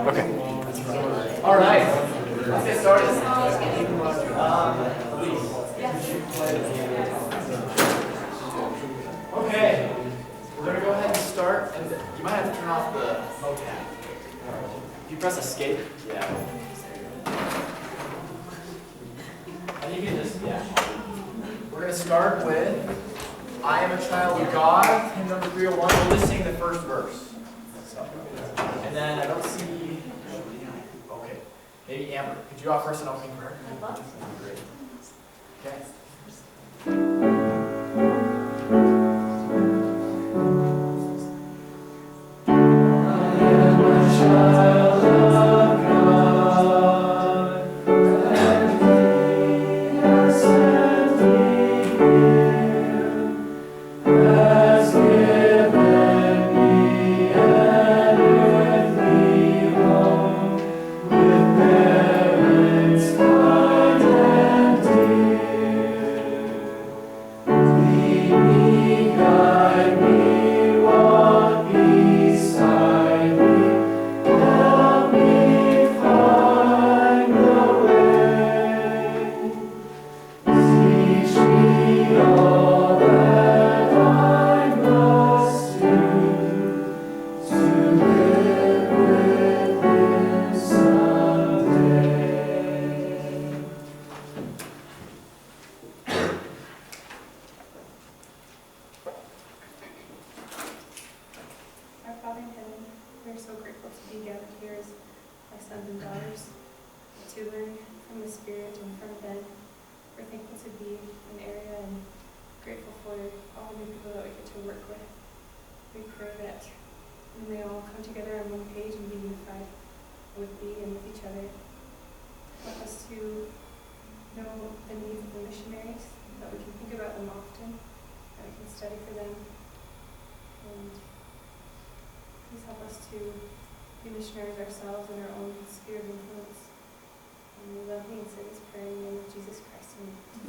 Okay. All right. Let's get started. Okay. We're going to go ahead and start. And you might have to turn off the mocap. If you press escape, yeah. And you can just, yeah. We're going to start with I am a child of God, hymn number 301. We'll just sing the first verse. So, and then I don't see, okay, maybe Amber. Could you offer us an opening prayer? I'd love to. Great. Okay. Ourselves and our own sphere of influence. And we love you and say this prayer in the name of Jesus Christ.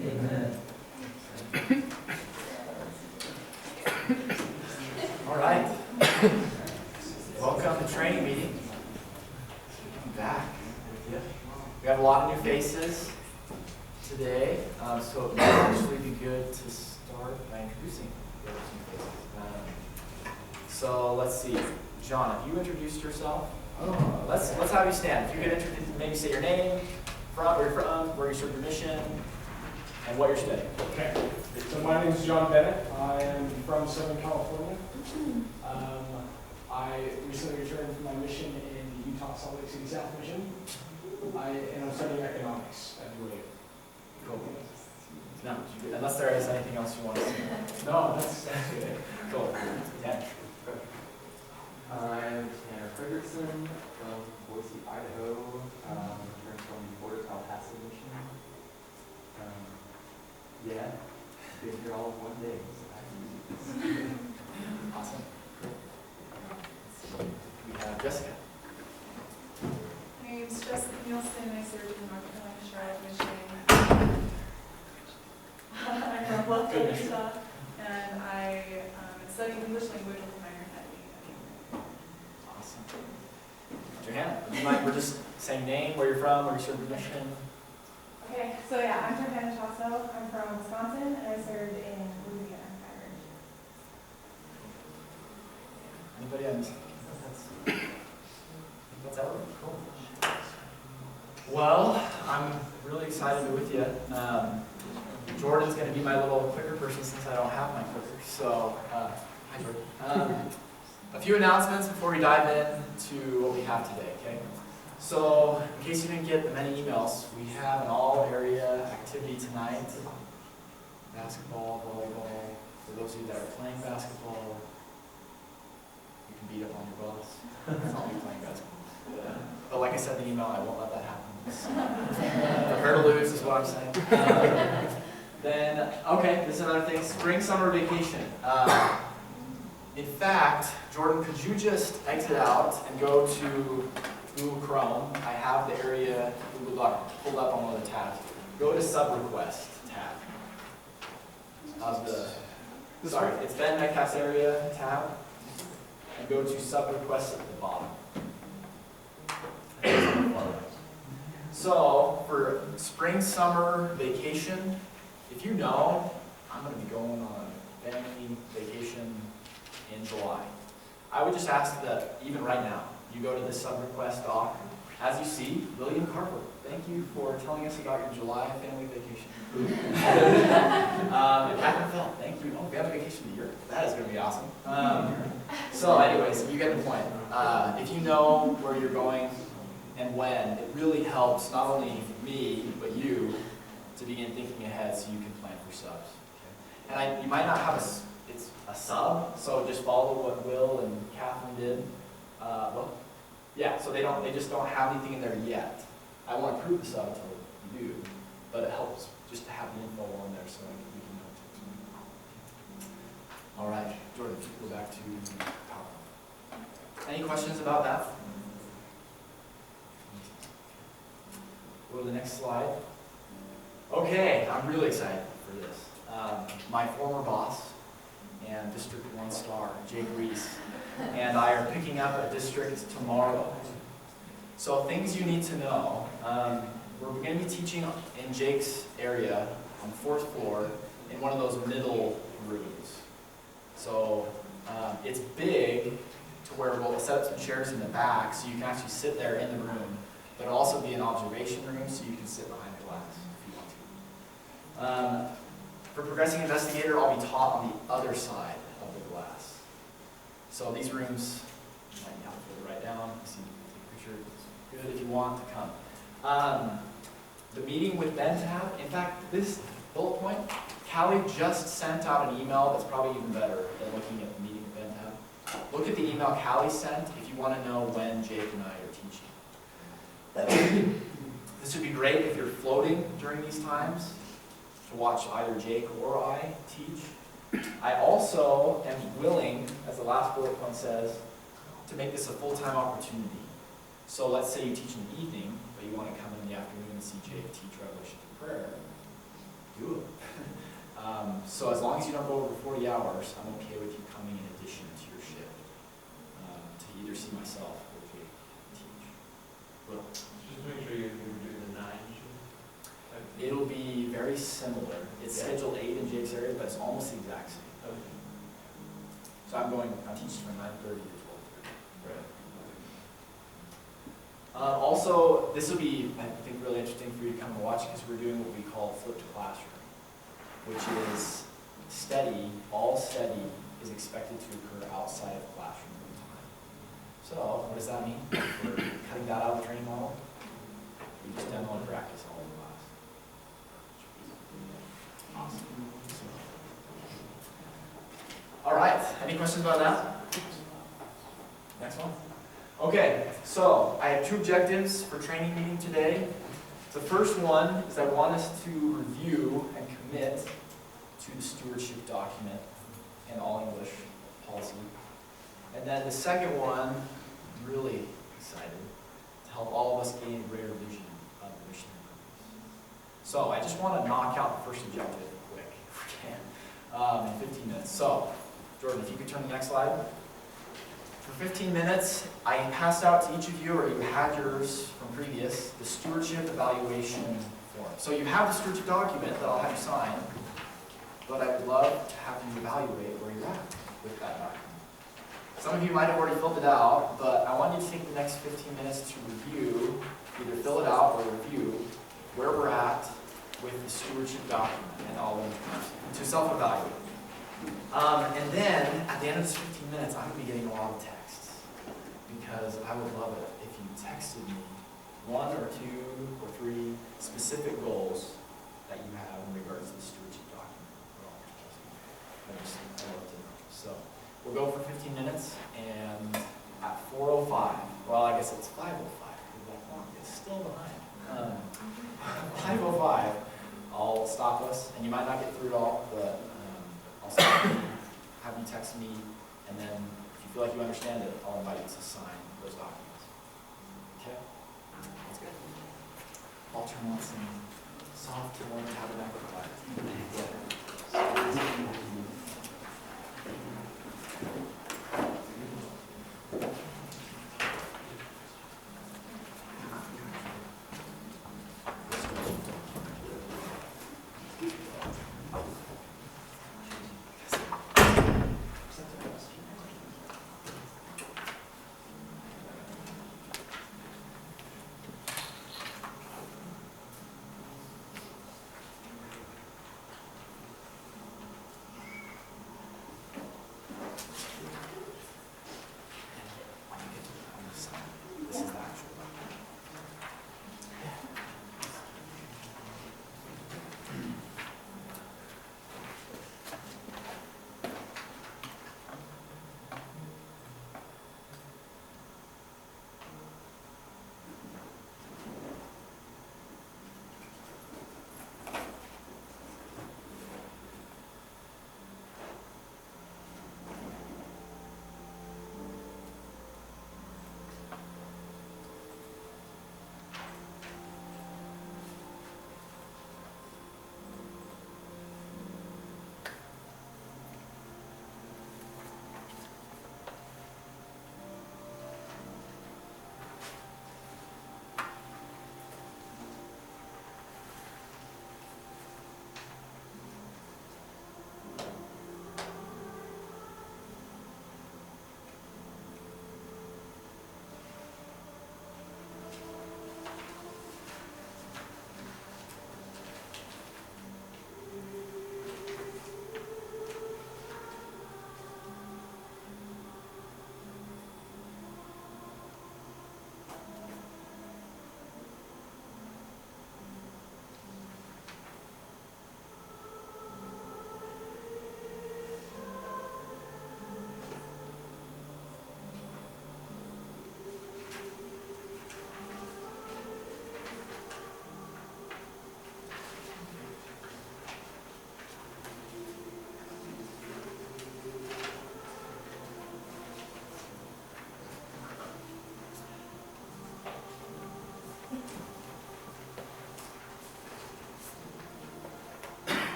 Amen. All right. Welcome to training meeting. I'm back with you. We have a lot of new faces today, so it might actually be good to start by introducing those new faces. So let's see. John, have you introduced yourself? Let's have you stand. If you could introduce, maybe say your name, where you're from, where you serve your mission, and what you're studying. Okay. So my name is John Bennett. I am from Southern California. I recently returned from my mission in the Utah Salt Lake City South Mission. And I'm studying economics at UAU. Cool. No, unless there is anything else you want to say. No, that's good. Cool. Yeah. I'm Tanner Frederickson from Boise, Idaho. Returned from the Border Tallahassee mission. Yeah, been here all of one day. Awesome. We have Jessica. My name is Jessica Nielsen. I serve in the North Carolina Charlotte mission. I'm from Bluffton, Utah, and I am studying English language with a minor in editing. Awesome. Johanna, you mind, we're just saying name, where you're from, where you serve your mission. Okay, so yeah, I'm Johanna Chasso. I'm from Wisconsin, and I served in Louisiana Fire. Anybody else? That's Ellen. Cool. Well, I'm really excited to be with you. Jordan's going to be my little clicker person since I don't have my clicker. So, hi Jordan. A few announcements before we dive into what we have today, okay? So, in case you didn't get the many emails, we have an all-area activity tonight. Basketball, volleyball. For those of you that are playing basketball, you can beat up on your boss. It's not like playing basketball. But like I said in the email, I won't let that happen. Prepare to lose is what I'm saying. Then, okay, this is another thing. Spring, summer vacation. In fact, Jordan, could you just exit out and go to Google Chrome? I have the area Google Doc pulled up on one of the tabs. Go to Sub-Request tab. It's Ben Metcalf's area tab. And go to Sub-Requests at the bottom. spring, summer vacation, if you know, I'm going to be going on a family vacation in July, I would just ask that even right now, you go to the sub-request doc. As you see, William Carper, thank you for telling us about your July family vacation. And Catherine Felt, thank you. Oh, we have a vacation a year. That is going to be awesome. So anyways, you get the point. If you know where you're going and when, it really helps not only me, but you, to begin thinking ahead so you can plan for subs. Okay? And you might not have it's a sub, so just follow what Will and Catherine did. So they just don't have anything in there yet. I won't approve the sub until you do, but it helps just to have the info on there so we can know. All right, Jordan, if you go back to PowerPoint. Any questions about that? Go to the next slide. Okay, I'm really excited for this. My former boss and District 1 star, Jake Reese, and I are picking up a district tomorrow. So things you need to know. We're going to be teaching in Jake's area on the 4th floor in one of those middle rooms. So it's big to where we'll set up some chairs in the back so you can actually sit there in the room, but it'll also be an observation room so you can sit behind glass if you want to. For Progressing Investigator, I'll be taught on the other side of the glass. So these rooms, you might be helpful to write down. You see, take a picture. It's good if you want to come. The meeting with Ben tab, in fact, this bullet point, Callie just sent out an email that's probably even better than looking at the meeting with Ben tab. Look at the email Callie sent if you want to know when Jake and I are teaching. This would be great if you're floating during these times to watch either Jake or I teach. I also am willing, as the last bullet point says, to make this a full-time opportunity. So let's say you teach in the evening, but you want to come in the afternoon and see Jake teach Revelation through prayer. Do it. So as long as you don't go over 40 hours, I'm okay with you coming in addition to your shift to either see myself or Jake teach. Well, Just make sure you're doing the 9 shift. it'll be very similar. It's scheduled 8 in Jake's area, but it's almost the exact same. Okay. So I'm teaching from 9:30 to 12:30. Right. Also, this will be, I think, really interesting for you to come and watch because we're doing what we call flipped classroom, which is all study is expected to occur outside of classroom time. So, what does that mean? We're cutting that out of the training model. We just demo and practice all in class. Awesome. All right, any questions about that? Next one. Okay, so I have 2 objectives for training meeting today. The first one is I want us to review and commit to the stewardship document in all English policy. And then the second one, I'm really excited to help all of us gain a greater vision of the mission and purpose. So I just want to knock out the first objective quick, if we can, in 15 minutes. So, Jordan, if you could turn to the next slide. For 15 minutes, I passed out to each of you, or you had yours from previous, the stewardship evaluation form. So you have the stewardship document that I'll have you sign, but I would love to have you evaluate where you're at with that document. Some of you might have already filled it out, but I want you to take the next 15 minutes to review, either fill it out or review where we're at with the stewardship document and all of them, to self-evaluate. And then, at the end of this 15 minutes, I'm going to be getting a lot of texts, because I would love it if you texted me 1 or 2 or 3 specific goals that you have in regards to the stewardship document. I'd love to know. So, we'll go for 15 minutes, and at 4:05, well, I guess it's 5:05, because that clock is still behind. 5:05, I'll stop us, and you might not get through it all, but I'll stop you, have you text me, and then if you feel like you understand it, I'll invite you to sign those documents. Okay? That's good. I'll turn on some soft Warren Tabernacle choir.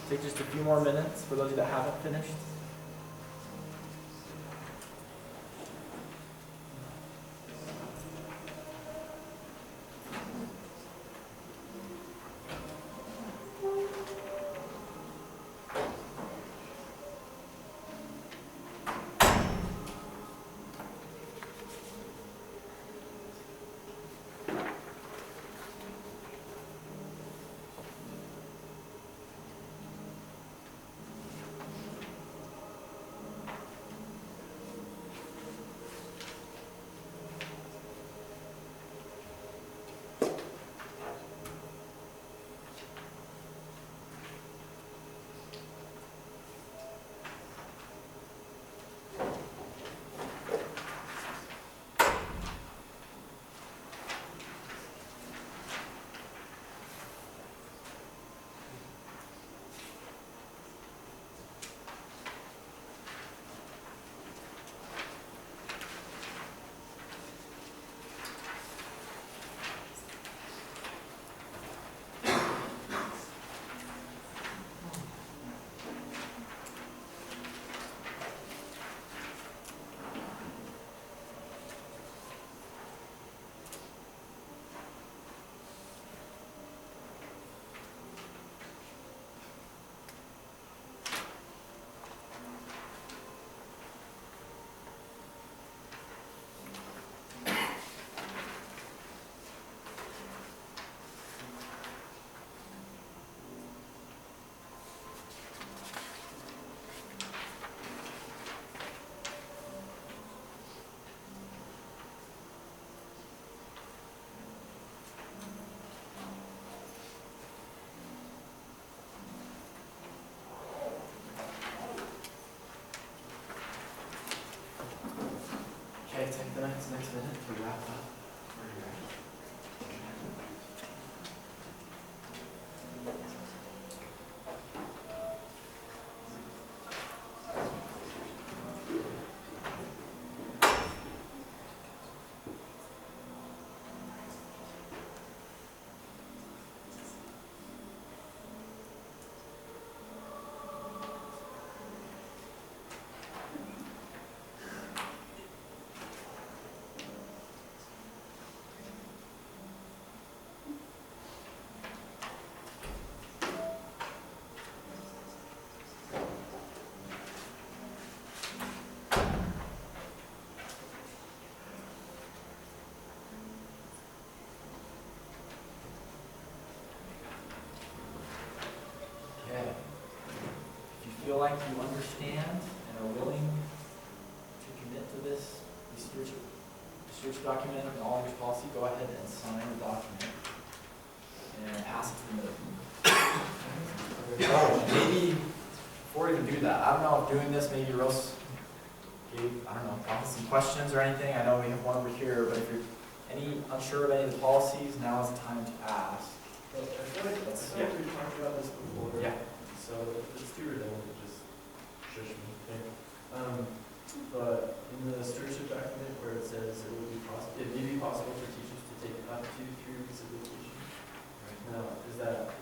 take just a few more minutes for those of you that haven't finished. Okay, take the next minute to wrap up. Okay. If you feel like you understand and are willing to commit to this research document and all your policy, go ahead and sign the document and pass it to the middle. Oh, maybe before we even do that, I don't know if doing this, maybe Rose gave, I don't know, probably some questions or anything. I know we have one over here, but if you're unsure of any of the policies, now is the time to ask. Well, I feel like we talked about this before. Yeah. So it's too redundant, just shush me. Okay. But in the stewardship document where it says it may be possible for teachers to take up to 3 weeks of vacation. Right. Now, is that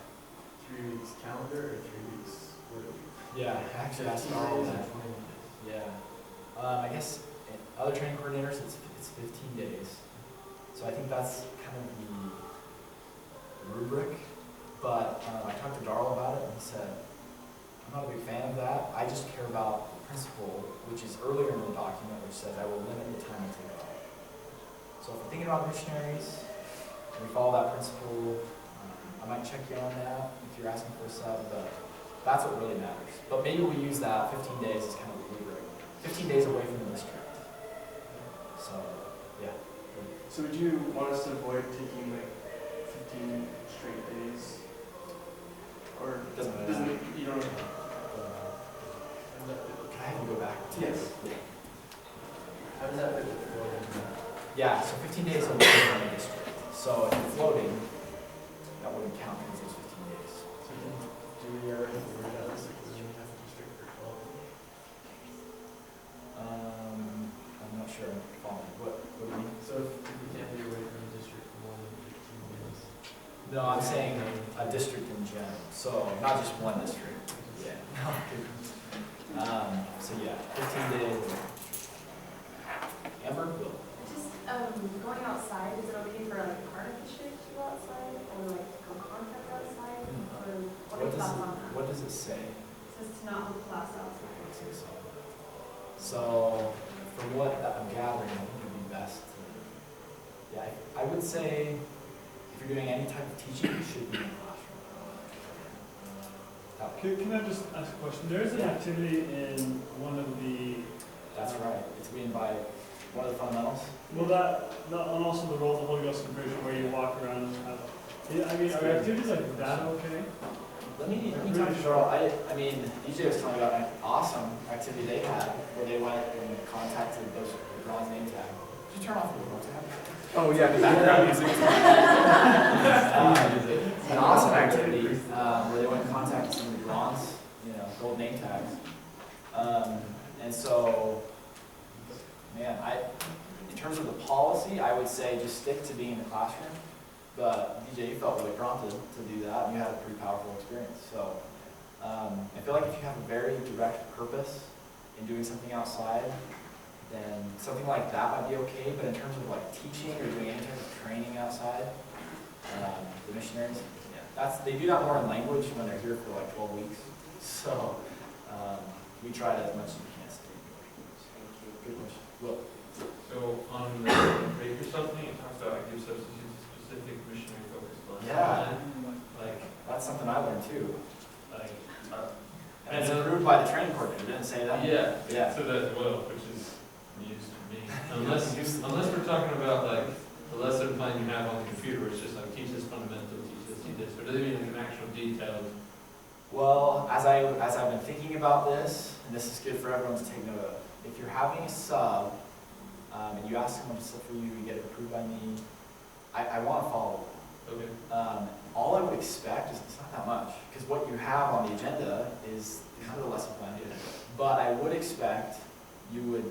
3 weeks calendar or 3 weeks work week? Yeah, actually, that's 15 all days that. or 21 days? Yeah. I guess in other training coordinators, it's 15 days. So I think that's kind of the rubric. But I talked to Darrell about it, and he said, I'm not a big fan of that. I just care about the principle, which is earlier in the document, which says I will limit the time I take off. So if we're thinking about missionaries, and we follow that principle, I might check you on that if you're asking for a sub, but that's what really matters. But maybe we use that 15 days as kind of the rubric. 15 days away from the district. So, yeah. So would you want us to avoid taking like 15 straight days? Or Doesn't matter. you don't know? Can I have you go back? Yes. How does that fit with the floating? Yeah, so 15 days away from the district. So if you're floating, that wouldn't count because it's 15 days. So do we ever have to worry about this? Like, do we have to restrict for 12? I'm not sure I'm following. What do you mean? So if we can't be away from the district for more than 15 days? No, I'm saying a district in general, so not just one district. Yeah. So yeah, 15 days. Amber? Will? Just, going outside, is it okay for like a part of the district to go outside, or like go contract outside, or what are your thoughts on that? What does it say? It says to not hold class outside. So, from what I'm gathering, I think it would be best to, yeah, I would say if you're doing any type of teaching, you should be in the classroom. Can I just ask a question? There is an activity in one of the, That's right. It's being by one of the fundamentals. well, that and also the role of the Holy Ghost conversion where you walk around and have, yeah, I mean, are activities like that okay? Let me talk to Cheryl. I mean, DJ was telling me about an awesome activity they had where they went and contacted those bronze name tag. Did you turn off the remote tab? Oh, yeah, the Background music. An awesome activity where they went and contacted some of the bronze, gold name tags. And so, man, in terms of the policy, I would say just stick to being in the classroom. But DJ, you felt really prompted to do that, and you had a pretty powerful experience. So I feel like if you have a very direct purpose in doing something outside, then something like that might be okay. But in terms of like teaching or doing any type of training outside, the missionaries, they do that more in language when they're here for like 12 weeks. So we try to as much as we can stay in English. Good question. Will. So on the break or something, it talks about active substitutes, specific missionary focused on. Yeah. Like, That's something I learned too. like, And it's approved by the training coordinator, didn't it say that? yeah, Yeah. so that, well, which is news to me. Unless we're talking about like the lesson plan you have on the computer, where it's just like teach this fundamental, teach this, but does it mean like an actual detailed? Well, as I've been thinking about this, and this is good for everyone to take note of, if you're having a sub, and you ask someone to sub for you, you get it approved by me, I want to follow that. Okay. All I would expect is, it's not that much, because what you have on the agenda is kind of the lesson plan. But I would expect you would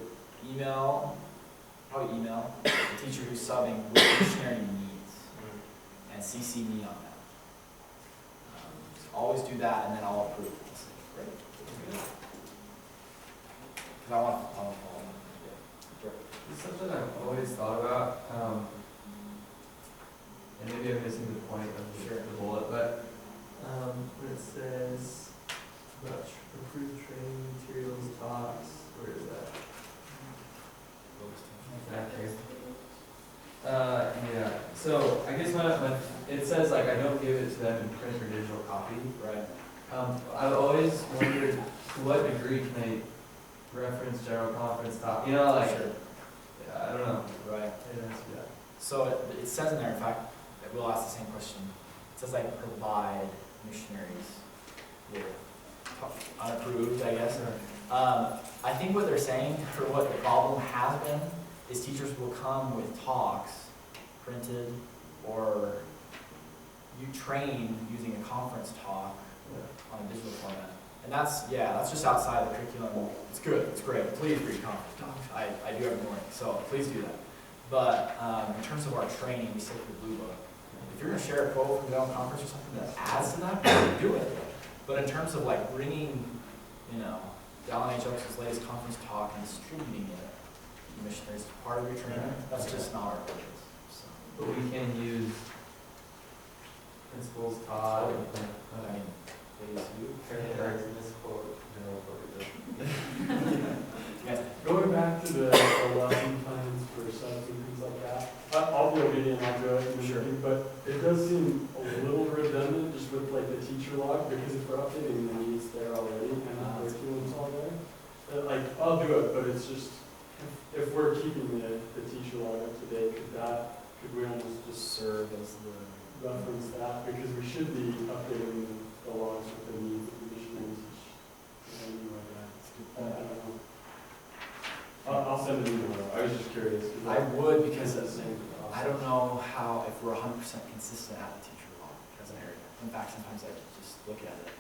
probably email the teacher who's subbing with missionary needs, and CC me on that. So always do that, and then I'll approve it. Great. Because I want to follow. Yeah. It's something I've always thought about, and maybe I'm missing the point of the bullet, but when it says about approved training materials, talks, where is that? Okay. Yeah. So I guess when it says like I don't give it to them in print or digital copy. Right. I've always wondered to what degree can they reference general conference talk? Like Sure. I don't know. Right. Yeah. So it says in there, in fact, that we'll ask the same question. It says like provide missionaries with unapproved, I guess. I think what they're saying, or what the problem has been, is teachers will come with talks printed, or you train using a conference talk on a digital format. And that's just outside the curriculum. It's good, it's great. Please read conference talks. I do every morning, so please do that. But in terms of our training, we stick with the Blue Book. If you're going to share a quote from the own conference or something that adds to that, do it. But in terms of like bringing, Dallin H. Oaks' latest conference talk and distributing it to missionaries as part of your training, that's just not our purpose. So, But we can use principles taught. I mean, please do. This quote, general focus. Yes. Going back to the lesson plans for subs and things like that, I'll be obedient, I'll do it, Sure. but it does seem a little redundant just with like the teacher log, because if we're updating the needs there already and the curriculum's all there, I'll do it, but it's just, if we're keeping the teacher log up to date, could we almost just Serve as the reference that, because we should be updating the logs with the needs of the missionaries. Anyway, I don't know. I'll send an email. I was just curious. I would, because it's the same I don't know if we're 100% consistent at the teacher log as an area. In fact, sometimes I just look at it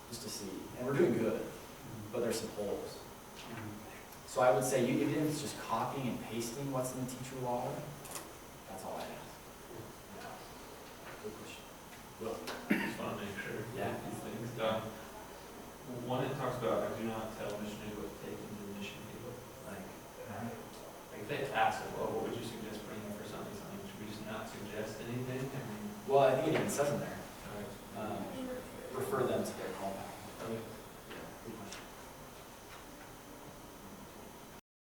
just to see, and we're doing good, but there's some holes. So I would say, even if it's just copying and pasting what's in the teacher log, that's all I ask. Yeah. Good question. Will. want to make sure. Yeah. These things. One, it talks about, I do not tell missionaries what to take into the mission field. Like if they ask, like, well, what would you suggest bringing for something, should we just not suggest anything? I mean, Well, I think it even says in there, alright. refer them to their